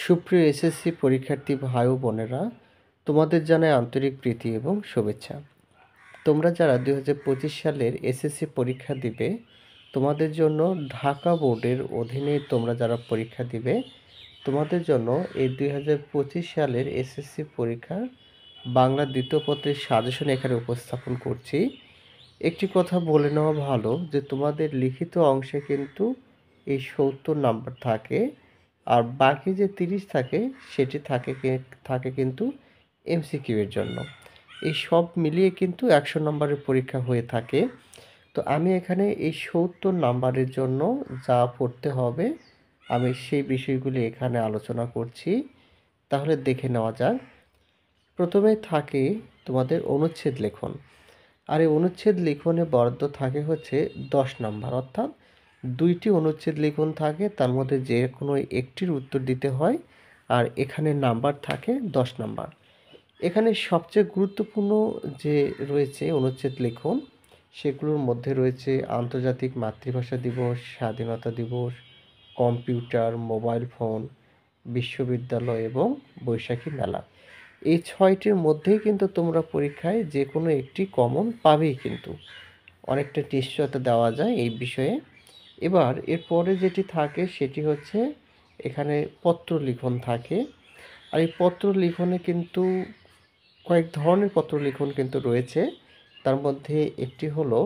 সুপ্রিয় এসএসসি পরীক্ষার্থী ভাই ও বোনেরা, তোমাদের জানাই আন্তরিক প্রীতি এবং শুভেচ্ছা। তোমরা যারা 2025 সালের এসএসসি পরীক্ষা দিবে, তোমাদের জন্য ঢাকা বোর্ডের অধীনে তোমরা যারা পরীক্ষা দিবে, তোমাদের জন্য এই 2025 সালের এসএসসি পরীক্ষার বাংলা দ্বিতীয় পত্রের সাজেশন এখানে উপস্থাপন করছি। একটি কথা বলে নেওয়া ভালো যে তোমাদের লিখিত অংশে কিন্তু এই 70 নাম্বার থাকে, আর বাকি যে 30 থাকে সেটি থাকে কিন্তু এমসিকিউ এর জন্য। এই সব মিলিয়ে কিন্তু 100 নম্বরের পরীক্ষা হয়ে থাকে। তো আমি এখানে এই 70 নাম্বারের জন্য যা পড়তে হবে আমি সেই বিষয়গুলি এখানে আলোচনা করছি। তাহলে দেখে নেওয়া যাক। প্রথমে থাকে তোমাদের অনুচ্ছেদ লেখন, আর এই অনুচ্ছেদ লিখনে বরাদ্দ থাকে হচ্ছে 10 নাম্বার, অর্থাৎ 2টি অনুচ্ছেদ লিখন থাকে, তার মধ্যে যে কোনো একটির উত্তর দিতে হয়, আর এখানে নাম্বার থাকে 10 নাম্বার। এখানে সবচেয়ে গুরুত্বপূর্ণ যে রয়েছে অনুচ্ছেদ লিখন, সেগুলোর মধ্যে রয়েছে আন্তর্জাতিক মাতৃভাষা দিবস, স্বাধীনতা দিবস, কম্পিউটার, মোবাইল ফোন, বিশ্ববিদ্যালয় এবং বৈশাখী মেলা। এই 6টির মধ্যেই কিন্তু তোমরা পরীক্ষায় যে কোনো একটি কমন পাবেই, কিন্তু অনেকটা নিশ্চয়তা দেওয়া যায় এই বিষয়ে। এবার এরপরে যেটি থাকে সেটি হচ্ছে এখানে পত্র লিখন থাকে, আর এই পত্র লিখনে কিন্তু কয়েক ধরনের পত্র লিখন কিন্তু রয়েছে। তার মধ্যে একটি হলো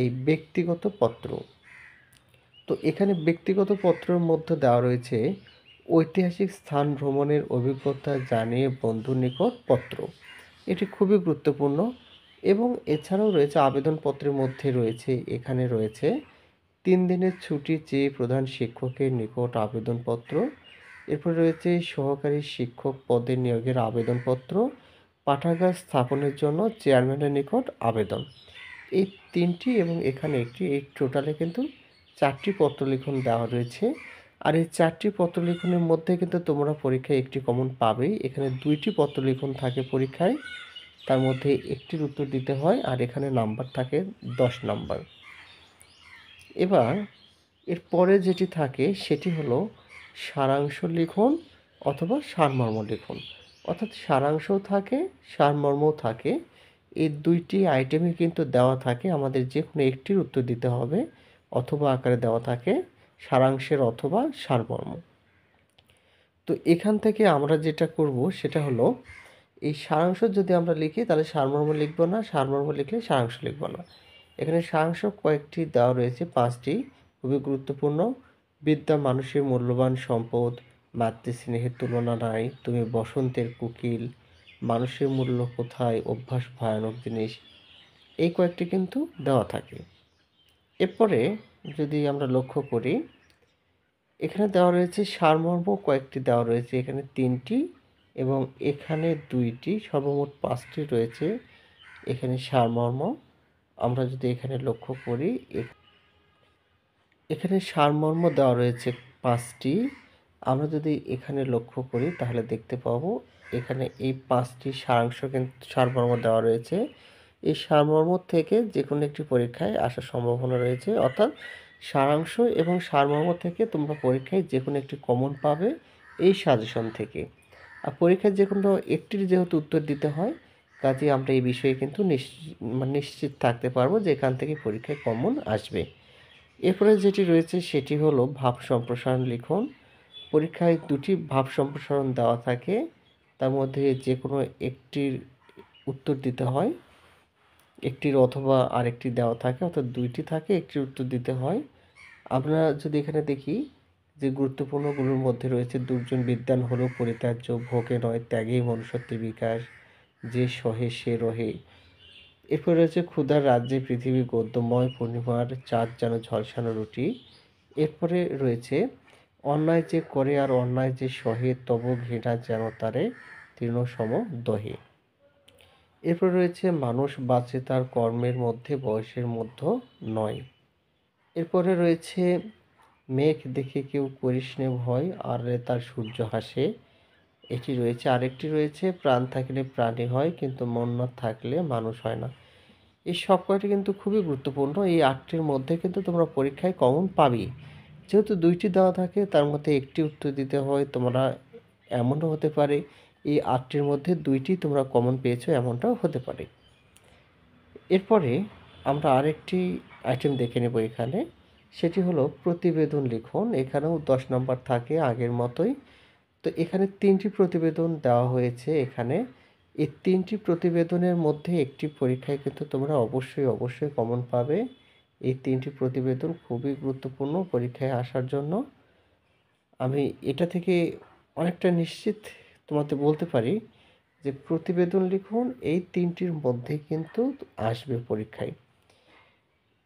এই ব্যক্তিগত পত্র। তো এখানে ব্যক্তিগত পত্রের মধ্যে দেওয়া রয়েছে ঐতিহাসিক স্থান ভ্রমণের অভিজ্ঞতা জানিয়ে বন্ধুর নিকট পত্র। এটি খুবই গুরুত্বপূর্ণ। এবং এছাড়াও রয়েছে আবেদনপত্রের মধ্যে এখানে রয়েছে 3 দিনের ছুটি চেয়ে প্রধান শিক্ষকের নিকট আবেদনপত্র। এরপর রয়েছে সহকারী শিক্ষক পদে নিয়োগের আবেদনপত্র, পাঠাগার স্থাপনের জন্য চেয়ারম্যানের নিকট আবেদন। এই 3টি এবং এখানে একটি, এই টোটালে কিন্তু 4টি পত্রলিখন দেওয়া রয়েছে। আর এই 4টি পত্রলিখনের মধ্যে কিন্তু তোমরা পরীক্ষায় একটি কমন পাবেই। এখানে 2টি পত্রলিখন থাকে পরীক্ষায়, তার মধ্যে একটির উত্তর দিতে হয়, আর এখানে নাম্বার থাকে 10 নাম্বার। এবার এরপরে যেটি থাকে সেটি হলো সারাংশ লিখন অথবা সারমর্ম লিখন, অর্থাৎ সারাংশও থাকে, সারমর্মও থাকে। এই 2টি আইটেমই কিন্তু দেওয়া থাকে, আমাদের যে কোনো একটির উত্তর দিতে হবে, অথবা আকারে দেওয়া থাকে সারাংশের অথবা সারমর্ম। তো এখান থেকে আমরা যেটা করব সেটা হলো এই সারাংশ যদি আমরা লিখি তাহলে সারমর্ম লিখব না, সারমর্ম লিখলে সারাংশ লিখব না। এখানে সারাংশ কয়েকটি দেওয়া রয়েছে, 5টি, খুবই গুরুত্বপূর্ণ। বিদ্যা মানুষের মূল্যবান সম্পদ, মাতৃস্নেহের তুলনা নাই, তুমি বসন্তের কোকিল, মানুষের মূল্য কোথায়, অভ্যাস ভয়ানক জিনিস, এই কয়েকটি কিন্তু দেওয়া থাকে। এরপরে যদি আমরা লক্ষ্য করি, এখানে দেওয়া রয়েছে সারমর্ম কয়েকটি দেওয়া রয়েছে, এখানে 3টি এবং এখানে 2টি, সর্বমোট 5টি রয়েছে এখানে সারমর্ম। আমরা যদি এখানে লক্ষ্য করি, এখানে সারমর্ম দেওয়া রয়েছে 5টি। আমরা যদি এখানে লক্ষ্য করি তাহলে দেখতে পাবো এখানে এই 5টি সারাংশ কিন্তু সারমর্ম দেওয়া রয়েছে। এই সারমর্ম থেকে যে কোনো একটি পরীক্ষায় আসার সম্ভাবনা রয়েছে, অর্থাৎ সারাংশ এবং সারমর্ম থেকে তোমরা পরীক্ষায় যে কোনো একটি কমন পাবে এই সাজেশন থেকে। আর পরীক্ষায় যে কোনো একটির যেহেতু উত্তর দিতে হয়, কাজেই আমরা এই বিষয়ে কিন্তু নিশ্চিত থাকতে পারবো যে এখান থেকে পরীক্ষায় কমন আসবে। এরপরে যেটি রয়েছে সেটি হলো ভাব সম্প্রসারণ লিখন। পরীক্ষায় 2টি ভাব সম্প্রসারণ দেওয়া থাকে, তার মধ্যে যে কোনো একটির উত্তর দিতে হয়, একটির অথবা আরেকটি দেওয়া থাকে, অর্থাৎ 2টি থাকে, একটির উত্তর দিতে হয়। আমরা যদি এখানে দেখি যে গুরুত্বপূর্ণগুলোর মধ্যে রয়েছে দুর্জন বিদ্বান হলো পরিত্যাজ্য, ভোগে নয় ত্যাগেই মনুষ্যত্বের বিকাশ, যে সহে সে রহে। এরপর রয়েছে ক্ষুধার রাজ্যে পৃথিবী গদ্যময়, পূর্ণিমার চাঁদ যেন ঝলসানো রুটি। এরপরে রয়েছে অন্যায় যে করে আর অন্যায় যে সহে, তব ঘৃণা যেন তারে তৃণসম দহে। এরপর রয়েছে মানুষ বাঁচে তার কর্মের মধ্যে, বয়সের মধ্যে নয়। এরপরে রয়েছে মেঘ দেখে কেউ করিস নে ভয়, আর তার সূর্য হাসে। এটি রয়েছে। আরেকটি রয়েছে প্রাণ থাকলে প্রাণী হয়, কিন্তু মন না থাকলে মানুষ হয় না। এই সব কয়টি কিন্তু খুবই গুরুত্বপূর্ণ। এই 8টির মধ্যে কিন্তু তোমরা পরীক্ষায় কমন পাবেই। যেহেতু ২টি দেওয়া থাকে তার মধ্যে একটি উত্তর দিতে হয়, তোমরা এমনও হতে পারে এই ৮টির মধ্যে ২টি তোমরা কমন পেয়েছো, এমনটাও হতে পারে। এরপরে আমরা আরেকটি আইটেম দেখে নেব এখানে, সেটি হলো প্রতিবেদন লিখন। এখানেও 10 নম্বর থাকে আগের মতোই। তো এখানে 3টি প্রতিবেদন দেওয়া হয়েছে এখানে। এই 3টি প্রতিবেদনের মধ্যে একটি পরীক্ষায় কিন্তু তোমরা অবশ্যই কমন পাবে। এই 3টি প্রতিবেদন খুবই গুরুত্বপূর্ণ পরীক্ষায় আসার জন্য। আমি এটা থেকে অনেকটা নিশ্চিত তোমাদের বলতে পারি যে প্রতিবেদন লিখন এই 3টির মধ্যে কিন্তু আসবে পরীক্ষায়।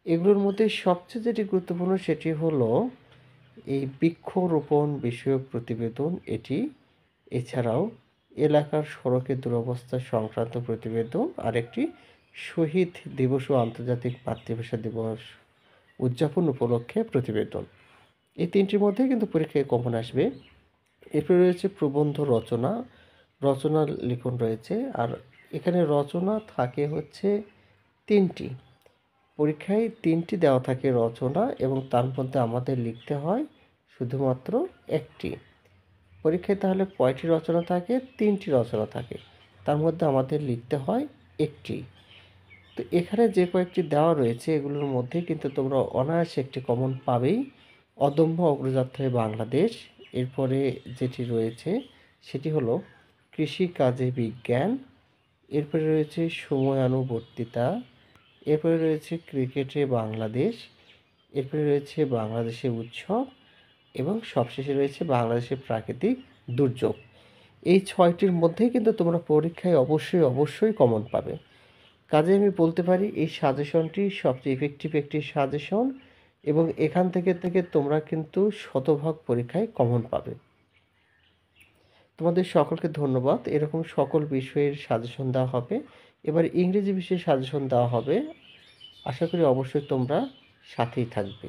এগুলোর মধ্যে সবচেয়ে যেটি গুরুত্বপূর্ণ সেটি হলো এই বৃক্ষরোপণ বিষয়ক প্রতিবেদন এটি। এছাড়াও এলাকার সড়কের দুরবস্থা সংক্রান্ত প্রতিবেদন, আরেকটি শহীদ দিবস ও আন্তর্জাতিক মাতৃভাষা দিবস উদযাপন উপলক্ষে প্রতিবেদন। এই 3টির মধ্যেই কিন্তু পরীক্ষায় কমন আসবে। এরপরে রয়েছে প্রবন্ধ রচনা, রচনা লিখন রয়েছে। আর এখানে রচনা থাকে হচ্ছে 3টি। পরীক্ষায় 3টি দেওয়া থাকে রচনা, এবং তার মধ্যে আমাদের লিখতে হয় শুধুমাত্র একটি। পরীক্ষায় তাহলে কয়টি রচনা থাকে? 3টি রচনা থাকে, তার মধ্যে আমাদের লিখতে হয় একটি। তো এখানে যে কয়েকটি দেওয়া রয়েছে এগুলোর মধ্যে কিন্তু তোমরা অনায়াসে একটি কমন পাবেই। অদম্য অগ্রযাত্রায় বাংলাদেশ, এরপরে যেটি রয়েছে সেটি হলো কৃষিকাজে বিজ্ঞান, এরপরে রয়েছে সময়ানুবর্তিতা, এরপরে রয়েছে ক্রিকেটে বাংলাদেশ, এরপরে রয়েছে বাংলাদেশের উৎসব, এবং সবশেষে রয়েছে বাংলাদেশের প্রাকৃতিক দুর্যোগ। এই 6টির মধ্যেই কিন্তু তোমরা পরীক্ষায় অবশ্যই কমন পাবে। কাজে আমি বলতে পারি এই সাজেশনটি সবচেয়ে ইফেক্টিভ একটি সাজেশন, এবং এখান থেকে তোমরা কিন্তু শতভাগ পরীক্ষায় কমন পাবে। তোমাদের সকলকে ধন্যবাদ। এরকম সকল বিষয়ের সাজেশন দেওয়া হবে। এবার ইংরেজি বিষয়ে সাজেশন দেওয়া হবে। আশা করি অবশ্যই তোমরা সাথেই থাকবে।